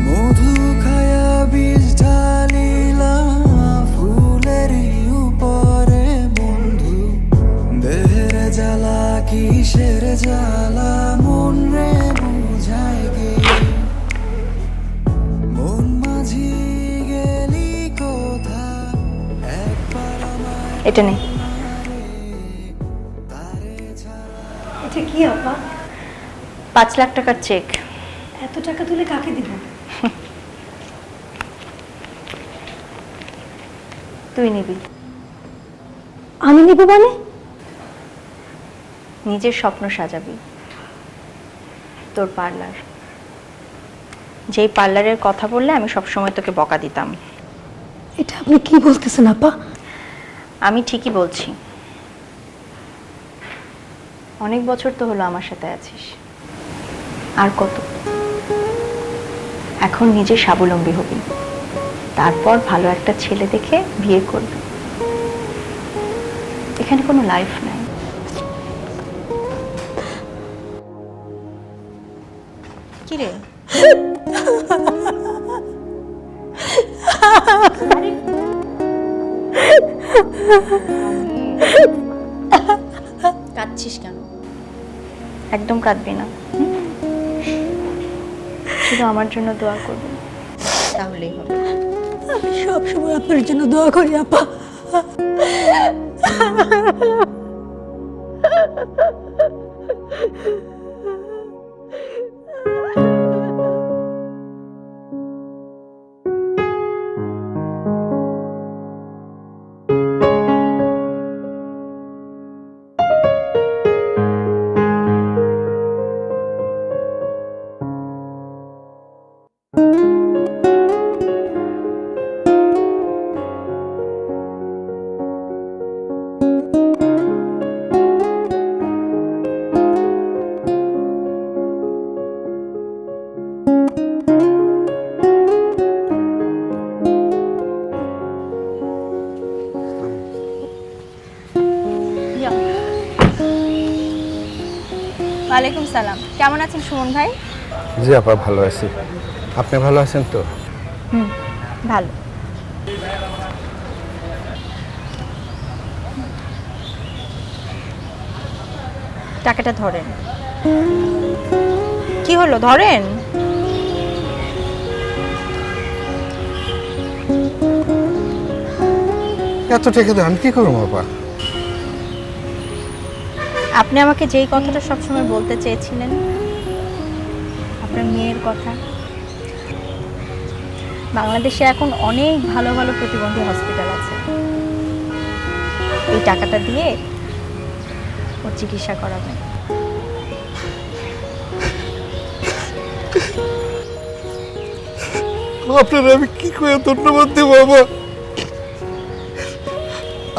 মধু খায়া বীজ ঢালিলাম ফুলের উপরে বন্ধু দেহের জ্বালা কিসের জ্বালা মন রে বুঝায় গে মন মাঝি গেলি কোথা একবার আমায় এটা নেই। এটা কি আপা? 5 লাখ টাকার চেক। এত টাকা তুলে কাকে দিব? তুই নিবি। আমি নিব মানে? নিজের স্বপ্ন সাজাবি, তোর পার্লার। যেই পার্লারের কথা বললে আমি সবসময় তোকে বকা দিতাম। এটা আপনি কি বলতেছেন আপা? আমি ঠিকই বলছি। অনেক বছর তো হলো আমার সাথে আছিস, আর কত? এখন নিজে স্বাবলম্বী হবি, তারপর ভালো একটা ছেলে দেখে বিয়ে করবি। এখানে কোনো লাইফ নাই। কি রে? কাঁদছিস কেন? একদম কাঁদবি না, শুধু আমার জন্য দোয়া করবি, তাহলেই হবে। আমি সবসময় আপনার জন্য দোয়া করি আপা। ওয়ালাইকুম সালাম। কেমন আছেন সুমন ভাই? জি আপা, ভালো আছি। আপনি ভালো আছেন তো? ভালো। টাকাটা ধরেন। কি হলো, ধরেন। এত টাকা দেন কি করবো আপা? আপনি আমাকে যেই কথাটা সবসময় বলতে চেয়েছিলেন, আপনার মেয়ের কথা। বাংলাদেশে এখন অনেক ভালো ভালো প্রতিবন্ধী হসপিটাল আছে, এই টাকাটা দিয়ে ওর চিকিৎসা করাবেন। আপনার আমি কি করে ধন্যবাদ দেবো বাবা?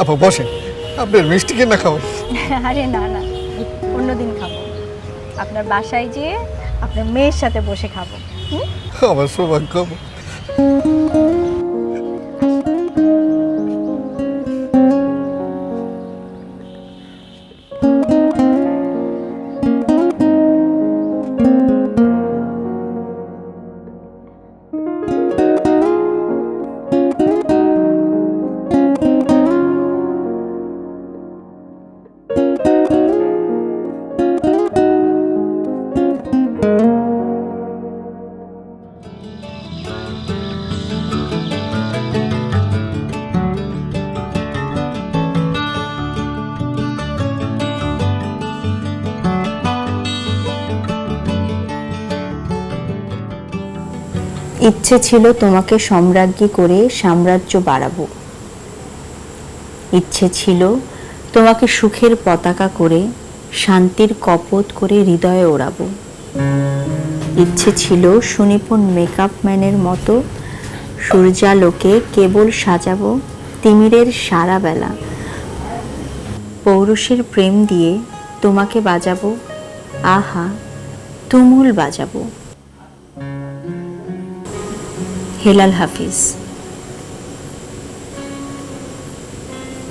আপা বসেন, আপনার মিষ্টি কেনা খাওয়া। আরে না না, অন্যদিন খাবো। আপনার বাসায় যেয়ে আপনার মেয়ের সাথে বসে খাবো। আমার সৌভাগ্য। ইচ্ছে ছিল তোমাকে সম্রাজ্ঞী করে সাম্রাজ্য বাড়াবো। ইচ্ছে ছিল তোমাকে সুখের পতাকা করে শান্তির কপোত করে হৃদয়ে ওড়াবো। ইচ্ছে ছিল সুনিপুণ মেকআপ ম্যানের মতো সূর্যালোকে কেবল সাজাবো তিমিরের সারা বেলা। পৌরুষের প্রেম দিয়ে তোমাকে বাজাবো, আহা তুমুল বাজাবো। হেলাল হাফিজ।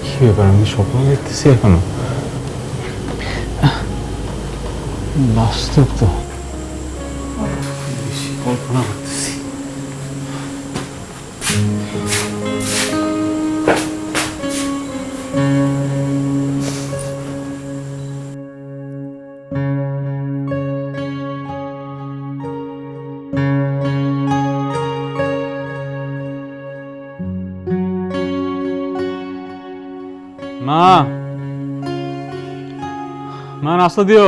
কি ব্যাপার, আমি স্বপ্ন দেখতেছি এখনো? বাস্তব তো, বেশি কল্পনা করতেছি। মা, মা নাস্তা দিও।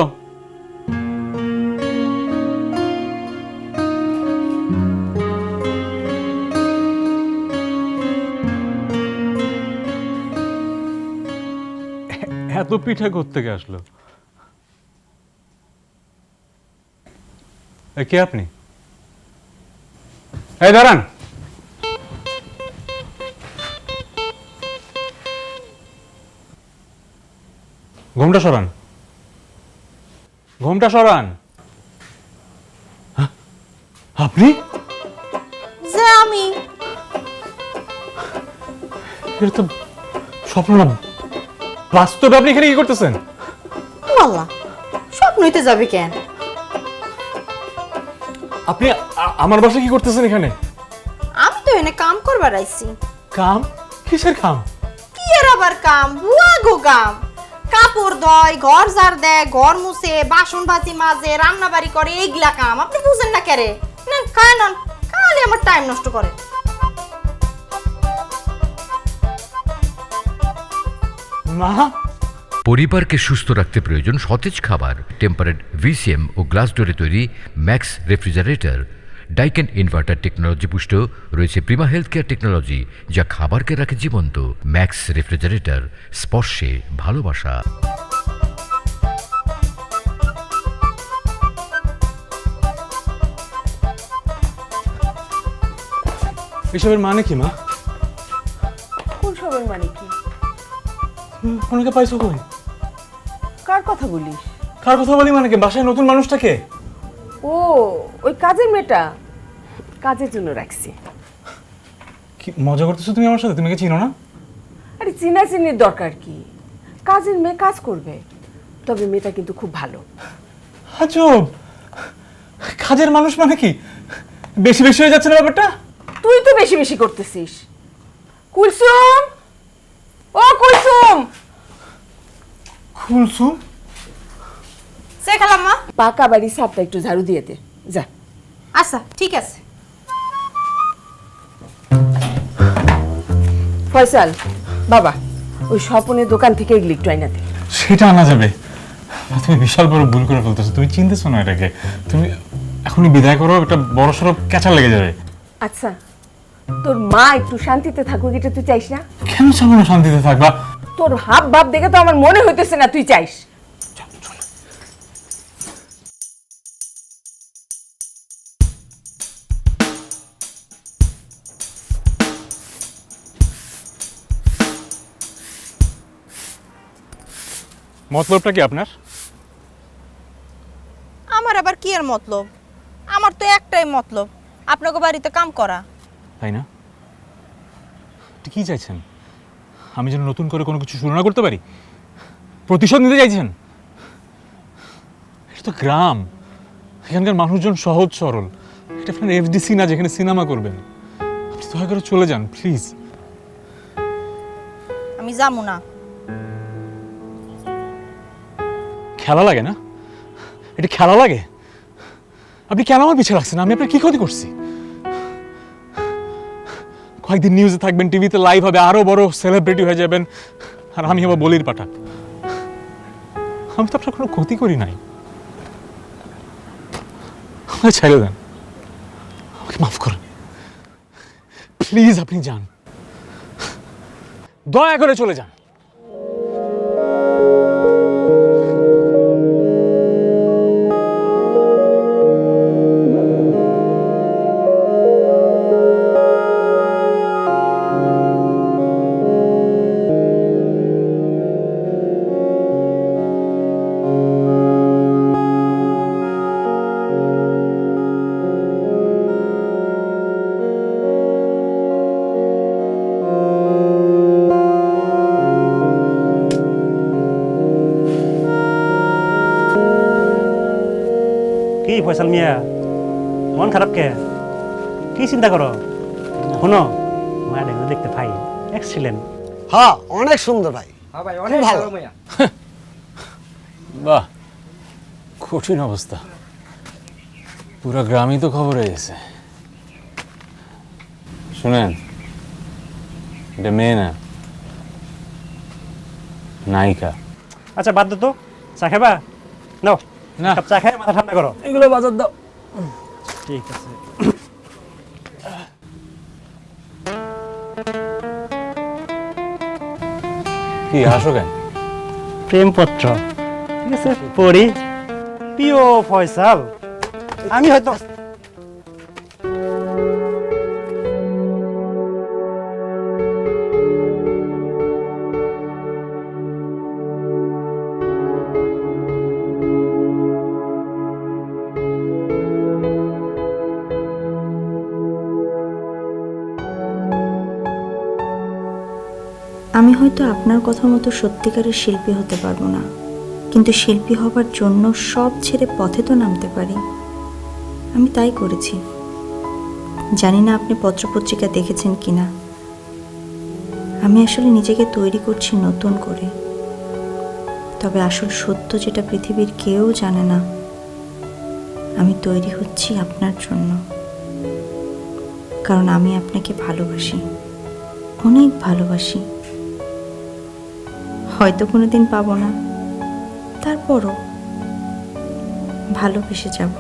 এত পিঠা কোত্থেকে আসলো? কে আপনি? এই দাঁড়ান, ঘুমটা সরান, ঘুমটা সরান। আপনি? যে আমি এটা তো স্বপ্ন না, বাস্তবে আপনি এখানে কি করতেছেন? আল্লাহ, স্বপ্ন হইতে যাবে কেন? আপনি আমার বাসায় কি করতেছেন এখানে? আমি তো এনে কাম করবার আইছি। কাম? কিসের কাম? কি এর আবার কাম? বুয়া গো কাম। কাপড় ধয়, ঘর ঝাড় দেয়, ঘর মুছে, বাসন বাজি মাজে, রান্না বাড়ি করে, এইগুলা কাম। আপনি বুঝেন না কেরে? না খায় নন, খালি আমার টাইম নষ্ট করে। মা, পরিবারকে সুস্থ রাখতে প্রয়োজন সতেজ খাবার। টেম্পারেট ভিসিএম ও গ্লাস ডোরে তৈরি ম্যাক্স রেফ্রিজারেটর, ডাইকেন ইনভার্টার টেকনোলজি পুষ্ট রয়েছে প্রিমা হেলথ কেয়ার টেকনোলজি, যা খাবারকে রাখে জীবন্ত। ম্যাক্স রেফ্রিজারেটর, স্পর্শে ভালোবাসা। এসবের মানে কি মা? কোন সবের মানে কি? ওনাকে পাইছো কই? কার কথা বলিস? কার কথা বলি মানে কি? বাসায় নতুন মানুষটাকে? ও, ওই কাজের মেয়েটা কাজের জন্য রাখছি। কি মজা করতেছো তুমি আমার সাথে? তুমি কি চিনো না? আরে চিনাচিনির দরকার কি? কাজের মেয়ে কাজ করবে, তবে মেয়েটা কিন্তু খুব ভালো। আজব, কাজের মানুষ মানে কি? বেশি বেশি হয়ে যাচ্ছে না ব্যাপারটা? তুই তো বেশি বেশি করতেছিস। কুলসুম, ও কুলসুম। কুলসুম? সে খালাম্মা। পাকা বাড়ি সাপটা একটু ঝাড়ু দিয়ে দে যা। আচ্ছা ঠিক আছে। ফয়সাল বাবা, ওই স্বপনের দোকান থেকে এগুলি একটু আইনা দে। সেটা আনা যাবে? তুমি বিশাল বড় ভুল করে ফেলতেছো। তুমি চিনতেছো না এটাকে। তুমি এখনই বিদায় করো, একটা বড় সড়ো ক্যাচা লেগে যাবে। আচ্ছা, তোর মা একটু শান্তিতে থাকুক, এটা তুই চাইস না? কেন চাবো না শান্তিতে থাকবা? তোর হাব ভাব দেখে তো আমার মনে হইতেছে না তুই চাইস। মতলবটা কি আপনার? আমার আবার কি এর মতলব? আমার তো একটাই মতলব, আপনাকে বাড়িতে কাম করা। তাই না? কি চাইছেন? আমি যেন নতুন করে কোনো কিছু শুরু না করতে পারি? প্রতিশোধ নিতে চাইছেন? এটা তো গ্রাম, এখানকার মানুষজন সহজ সরল। এটা আপনার এফডিসি না যেখানে সিনেমা করবেন। আপনি দয়া করে চলে যান প্লিজ। আমি যাবো না। খেলা লাগে না? এটা খেলা লাগে? আপনি কেন আমার পিছিয়ে রাখছেন? আমি আপনার কি ক্ষতি করছি? কয়েকদিন নিউজে থাকবেন, টিভিতে লাইভ হবে, আরো বড় সেলিব্রিটি হয়ে যাবেন, আর আমি আবার বলির পাঠা। আমি তো আপনার কোনো ক্ষতি করি নাই। আমাকে ছেড়ে দেন, আমাকে মাফ করেন প্লিজ। আপনি যান, দয়া করে চলে যান। কি ফয়সাল মিয়া, মন খারাপ কে? কি চিন্তা করো? শোনো, মায়াটা দেখতে ভাই এক্সিলেন্ট। হ্যাঁ, অনেক সুন্দর ভাই। হ্যাঁ ভাই, অনেক ভালো মাইয়া। বাহ, কঠিন অবস্থা। পুরো গ্রামই তো খবর হয়ে গেছে। শুনেন, এটা মেয়ে না, নায়িকা। আচ্ছা বাদ দো তো, চা খাবা? নাও না, চা খাই মাথা ঠান্ডা করো। এগুলো বাজার দাও। ঠিক আছে। কি আসো কেন? প্রেমপত্র, ঠিক আছে পড়ি। প্রিয় ফয়সাল, আমি হয়তো আমি হয়তো আপনার কথা মতো সত্যিকারের শিল্পী হতে পারবো না, কিন্তু শিল্পী হবার জন্য সব ছেড়ে পথে তো নামতে পারি। আমি তাই করেছি। জানি না আপনি পত্রপত্রিকা দেখেছেন কিনা, আমি আসলে নিজেকে তৈরি করছি নতুন করে। তবে আসল সত্য যেটা পৃথিবীর কেউ জানে না, আমি তৈরি হচ্ছি আপনার জন্য। কারণ আমি আপনাকে ভালোবাসি, অনেক ভালোবাসি। হয়তো কোনোদিন পাবো না, তারপরও ভালোবেসে যাব।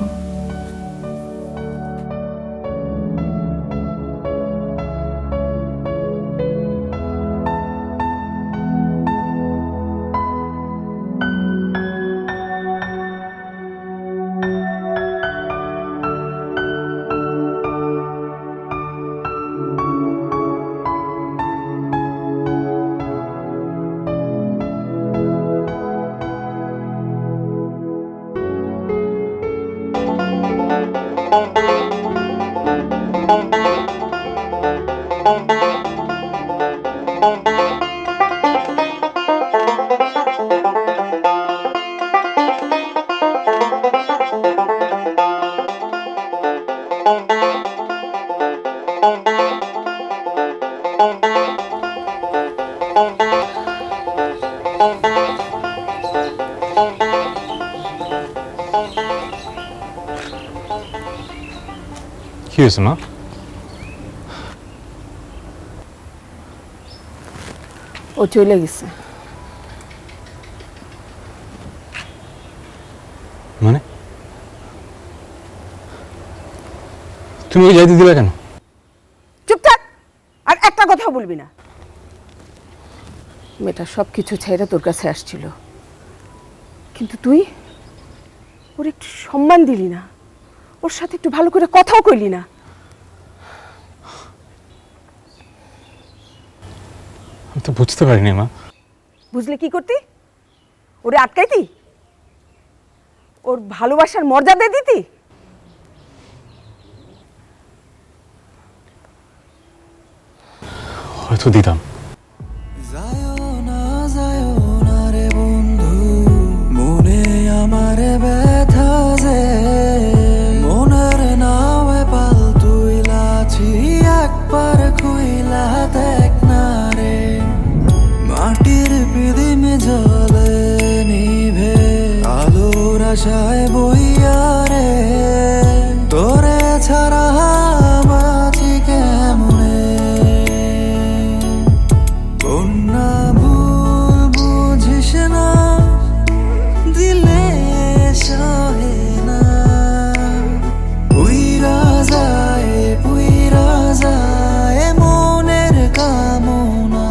কি হয়েছে মা? ও চলে গেছে। মানে তুমি ওকে যাইতে দিলে কেন? চুপ থাক, আর একটা কথা বলবি না। মেয়েটা সব কিছু ছেড়ে তোর কাছে আসছিল, কিন্তু তুই ওর একটু সম্মান দিলি না, ওর সাথে একটু ভালো করে কথাও কইলি না। আমি তো বুঝতে পারিনি মা। বুঝলে কি করতি? ওরে আটকাইতি? ওর ভালোবাসার মর্যাদা দিতি? হয়তো দিতাম। মনে আমার ব্যথা যে মনের নামে পাল তুইলাছি একবার খুইলা দেখ না রে। মাটির পিদিমে জলে নিভে আলোর আশায় বইয়া রে। তোরে ছাড়া বাঁচি কেমনে? কন্যা ভুল বুঝিস না, দিলে সহে না। পুইরা যায় মনের কামনা।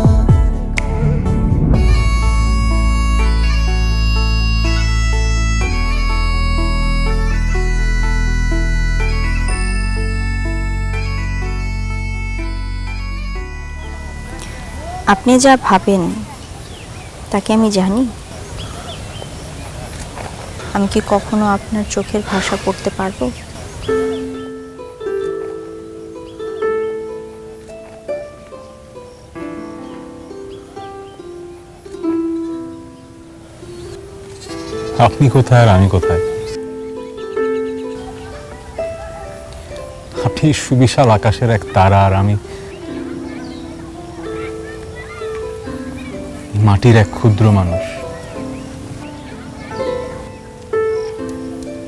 আপনি যা ভাবেন তাকে আমি জানি। আমি কি কখনো আপনার চোখের ভাষা পড়তে পারবো? আপনি কোথায় আর আমি কোথায়? আপনি সুবিশাল আকাশের এক তারা, আর আমি মাটির এক ক্ষুদ্র মানুষ।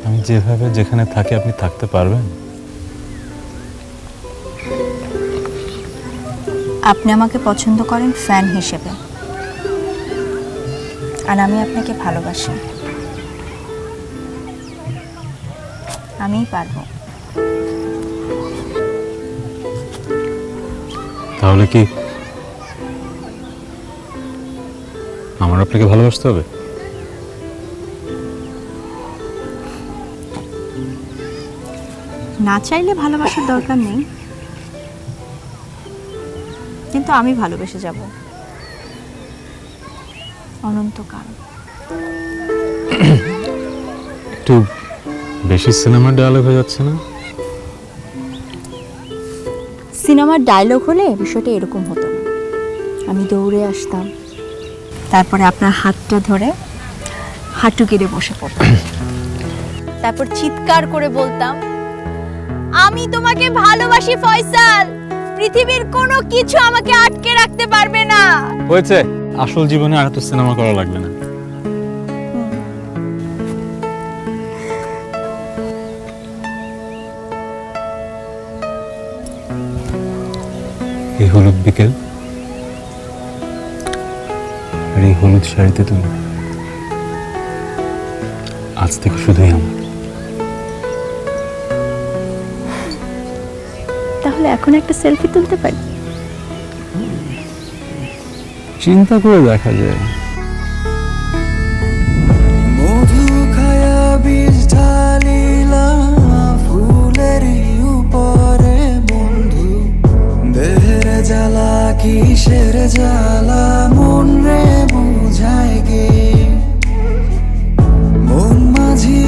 আমি যেভাবে যেখানে থাকি আপনি থাকতে পারবেন? আপনি আমাকে পছন্দ করেন ফ্যান হিসেবে, আর আমি আপনাকে ভালোবাসি। আমিই পারবো। তাহলে কি আমার আপনাকে ভালোবাসতে হবে? না চাইলে ভালোবাসার দরকার নেই, কিন্তু আমি ভালোবেসে যাব অনন্তকাল। একটু বেশি সিনেমার ডায়লগ হয়ে যাচ্ছে না? সিনেমার ডায়লগ হলে বিষয়টা এরকম হতো না। আমি দৌড়ে আসতাম, তারপরে আপনার হাতটা ধরে হাঁটু কেটে বসে পড়তাম। তারপর চিৎকার করে বলতাম, আমি তোমাকে ভালোবাসি ফয়সাল, পৃথিবীর কোনো কিছু আমাকে আটকে রাখতে পারবে না। হয়েছে, আসল জীবনে আর তো সিনেমা করা লাগবে না। এই হলুদ বিকেল আর এই হলুদ শাড়িতে তুমি আজ থেকে শুধুই আমার। তাহলে এখন একটা সেলফি তুলতে পারি? চিন্তা করে দেখা যায়। মধু খায়া বীজ ঢালিলাম ফুলের উপরে বন্ধু, দেহের জ্বালা কিসের জ্বালা মন রে বুঝায় গে, মন মাঝি